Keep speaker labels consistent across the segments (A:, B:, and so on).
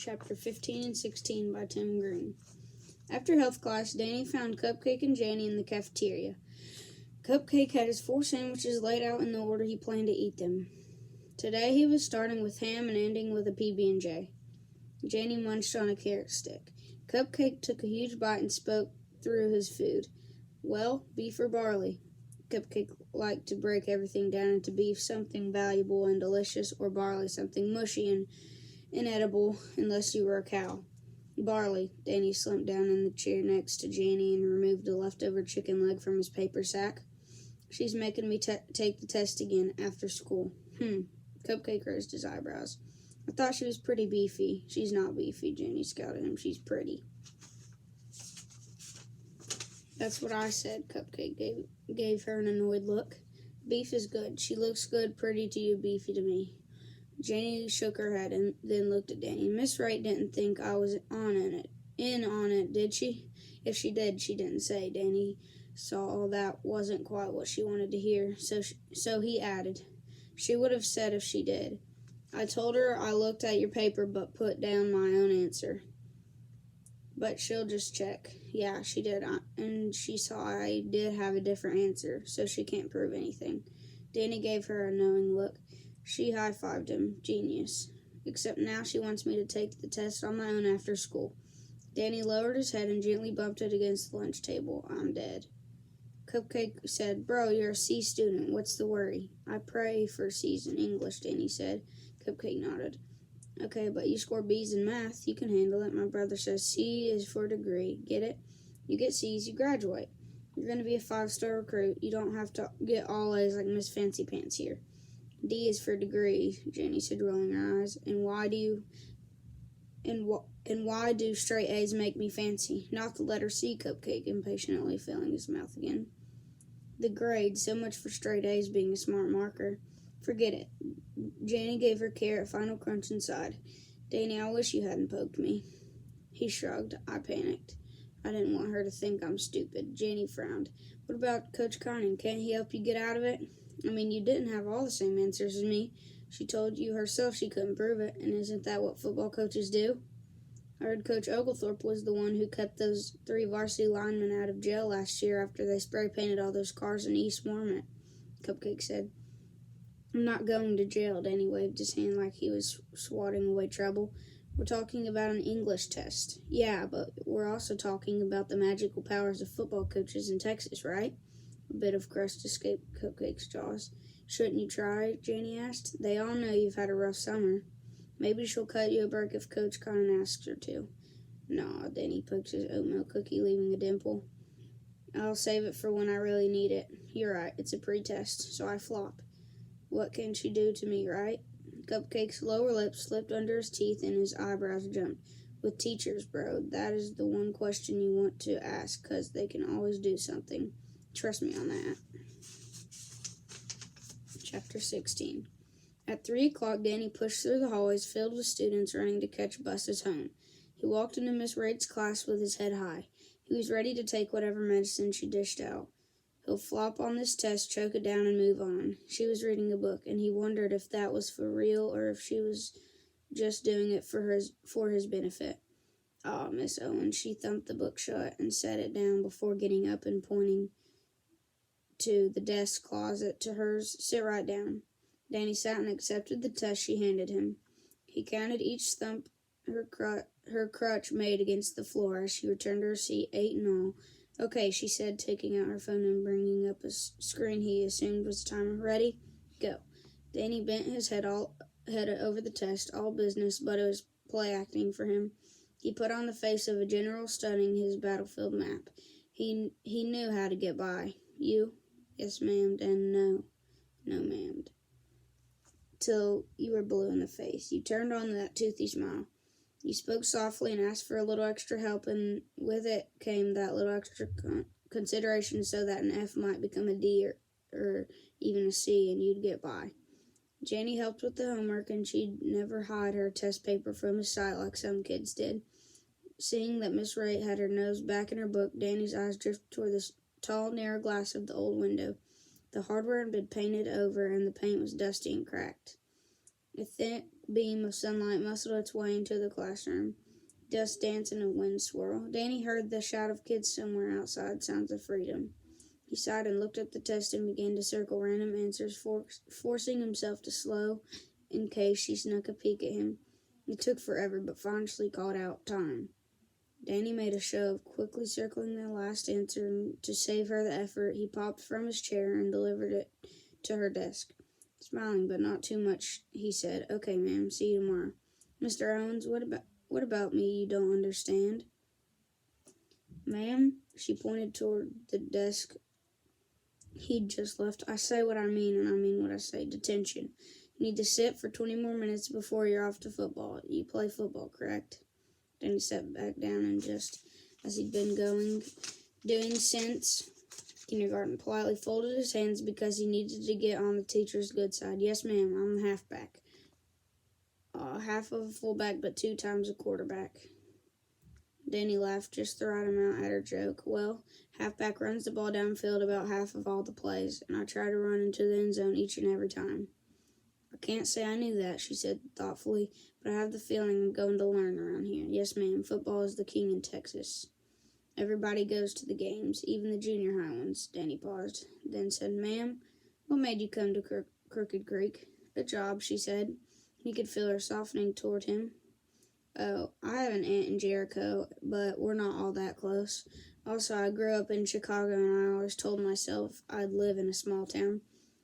A: Chapter 15 and 16 by Tim Green. After health class, Danny found Cupcake and Janie in the cafeteria. Cupcake had his 4 sandwiches laid out in the order he planned to eat them. Today he was starting with ham and ending with a PB&J. Janie munched on a carrot stick. Cupcake took a huge bite and spoke through his food. Well, beef or barley? Cupcake liked to break everything down into beef, something valuable and delicious, or barley, something mushy and inedible unless you were a cow. Barley. Danny slumped down in the chair next to Janie and removed a leftover chicken leg from his paper sack. She's making me take the test again after school. Cupcake raised his eyebrows. I thought she was pretty beefy. She's not beefy, Janie scouted him. She's pretty. That's what I said, Cupcake gave her an annoyed look. Beef is good. She looks good, pretty to you, beefy to me. Janie shook her head and then looked at Danny. Miss Wright didn't think I was in on it, did she? If she did, she didn't say. Danny saw that wasn't quite what she wanted to hear, so he added, she would have said if she did. I told her I looked at your paper but put down my own answer. But she'll just check. Yeah, she did, and she saw I did have a different answer, so she can't prove anything. Danny gave her a knowing look. She high-fived him. Genius. Except now she wants me to take the test on my own after school. Danny lowered his head and gently bumped it against the lunch table. I'm dead. Cupcake said, Bro, you're a C student. What's the worry? I pray for C's in English, Danny said. Cupcake nodded. Okay, but you score B's in math. You can handle it. My brother says C is for degree. Get it? You get C's, you graduate. You're going to be a 5-star recruit. You don't have to get all A's like Miss Fancy Pants here. D is for degree, Janie said, rolling her eyes. And why do straight A's make me fancy? Not the letter C, Cupcake impatiently filling his mouth again. The grade, so much for straight A's being a smart marker. Forget it. Janie gave her carrot a final crunch and sighed. Danny, I wish you hadn't poked me. He shrugged. I panicked. I didn't want her to think I'm stupid. Janie frowned. What about Coach Carnan? Can't he help you get out of it? I mean, you didn't have all the same answers as me. She told you herself she couldn't prove it, and isn't that what football coaches do? I heard Coach Oglethorpe was the one who kept those 3 varsity linemen out of jail last year after they spray-painted all those cars in East Mormont, Cupcake said. I'm not going to jail, Danny waved his hand like he was swatting away trouble. We're talking about an English test. Yeah, but we're also talking about the magical powers of football coaches in Texas, right? A bit of crust escaped Cupcake's jaws. Shouldn't you try? Janie asked. They all know you've had a rough summer. Maybe she'll cut you a break if Coach Carnan asks her to. No, Danny poked his oatmeal cookie, leaving a dimple. I'll save it for when I really need it. You're right, it's a pre-test, so I flop. What can she do to me, right? Cupcake's lower lip slipped under his teeth and his eyebrows jumped. With teachers, bro, that is the one question you want to ask, 'cause they can always do something. Trust me on that. Chapter 16. At 3 o'clock, Danny pushed through the hallways filled with students running to catch buses home. He walked into Miss Wright's class with his head high. He was ready to take whatever medicine she dished out. He'll flop on this test, choke it down, and move on. She was reading a book, and he wondered if that was for real or if she was just doing it for his benefit. Miss Owen, she thumped the book shut and set it down before getting up and pointing to the desk closet to hers. Sit right down. Danny sat and accepted the test she handed him. He counted each thump her crutch made against the floor as she returned to her seat, 8 in all. Okay, she said, taking out her phone and bringing up a screen he assumed was the timer. Ready? Go. Danny bent his head over the test, all business, but it was play acting for him. He put on the face of a general studying his battlefield map. He knew how to get by. You? Yes, ma'am, and no. No, ma'am. Till you were blue in the face. You turned on that toothy smile. You spoke softly and asked for a little extra help, and with it came that little extra consideration so that an F might become a D or even a C, and you'd get by. Janie helped with the homework, and she'd never hide her test paper from his sight like some kids did. Seeing that Miss Wright had her nose back in her book, Danny's eyes drifted toward the tall, narrow glass of the old window. The hardware had been painted over, and the paint was dusty and cracked. A thick beam of sunlight muscled its way into the classroom. Dust danced in a wind swirl. Danny heard the shout of kids somewhere outside, sounds of freedom. He sighed and looked at the test and began to circle random answers, forcing himself to slow in case she snuck a peek at him. It took forever, but finally called out, "Time." Danny made a show of quickly circling the last answer, and to save her the effort, he popped from his chair and delivered it to her desk. Smiling, but not too much, he said, "Okay, ma'am, see you tomorrow." "Mr. Owens, what about me you don't understand?" "Ma'am," she pointed toward the desk he'd just left. "I say what I mean, and I mean what I say. Detention. You need to sit for 20 more minutes before you're off to football. You play football, correct?" Then he sat back down and just as he'd been doing since kindergarten, politely folded his hands because he needed to get on the teacher's good side. "Yes, ma'am, I'm a halfback. Half of a fullback, but 2 times a quarterback." Danny laughed just the right amount at her joke. "Well, halfback runs the ball downfield about half of all the plays, and I try to run into the end zone each and every time." "I can't say I knew that," she said thoughtfully, "but I have the feeling I'm going to learn around here." "Yes, ma'am, football is the king in Texas. Everybody goes to the games, even the junior high ones." Danny paused, then said, "Ma'am, what made you come to Crooked Creek?" "A job," she said. He could feel her softening toward him. "Oh, I have an aunt in Jericho, but we're not all that close. Also, I grew up in Chicago, and I always told myself I'd live in a small town.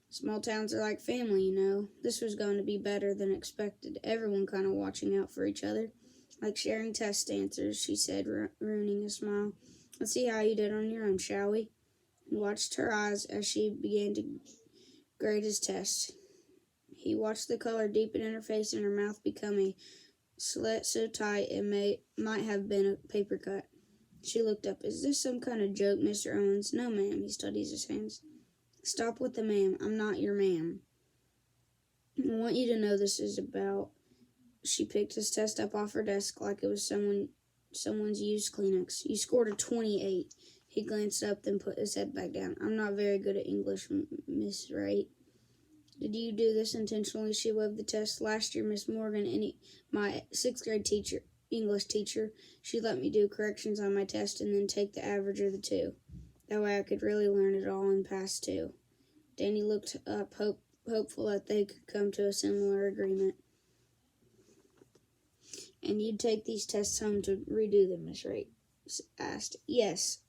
A: Small towns are like family, you know. This was going to be better than expected. Everyone kind of watching out for each other. Like sharing test answers," she said, ruining a smile. "Let's see how you did on your own, shall we?" He watched her eyes as she began to grade his test. He watched the color deepen in her face and her mouth become a slit so tight it might have been a paper cut. She looked up. "Is this some kind of joke, Mr. Owens?" "No, ma'am." He studies his hands. "Stop with the ma'am. I'm not your ma'am. I want you to know this is about..." She picked his test up off her desk like it was someone's used Kleenex. "You scored a 28. He glanced up, then put his head back down. "I'm not very good at English, Miss Wright." "Did you do this intentionally?" She waved the test. "Last year, Miss Morgan, my 6th grade English teacher, she let me do corrections on my test and then take the average of the 2. That way I could really learn it all and pass too." Danny looked up, hopeful that they could come to a similar agreement. "And you'd take these tests home to redo them?" Miss Wright asked. "Yes,"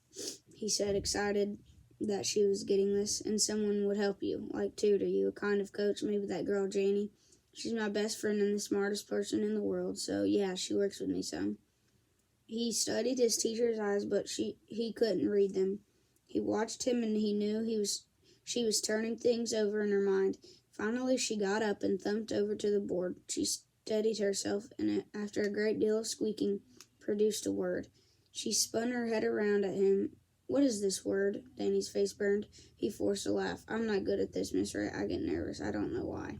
A: he said, excited that she was getting this, "and someone would help you, like tutor you, a kind of coach, maybe that girl Janie. She's my best friend and the smartest person in the world, so yeah, she works with me some." He studied his teacher's eyes, but he couldn't read them. He watched him and he knew she was turning things over in her mind. Finally, she got up and thumped over to the board. She steadied herself and, after a great deal of squeaking, produced a word. She spun her head around at him. "What is this word?" Danny's face burned. He forced a laugh. "I'm not good at this, Miss Wright. I get nervous. I don't know why."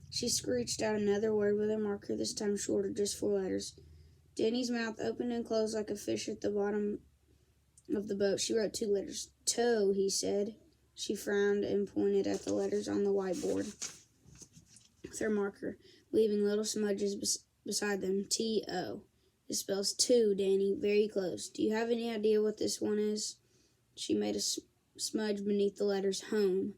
A: She screeched out another word with a marker, this time shorter, just 4 letters. Danny's mouth opened and closed like a fish at the bottom of the boat. She wrote 2 letters. "Toe," he said. She frowned and pointed at the letters on the whiteboard with her marker, leaving little smudges beside them. "T-O. It spells 2, Danny. Very close. Do you have any idea what this one is?" She made a smudge beneath the letters. "Home."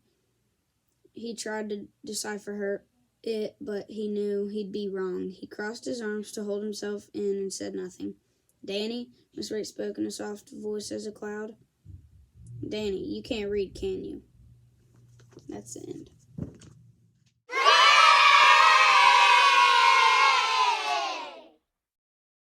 A: He tried to decipher it, but he knew he'd be wrong. He crossed his arms to hold himself in and said nothing. "Danny," Miss Wright spoke in a soft voice as a cloud. "Danny, you can't read, can you?" That's the end.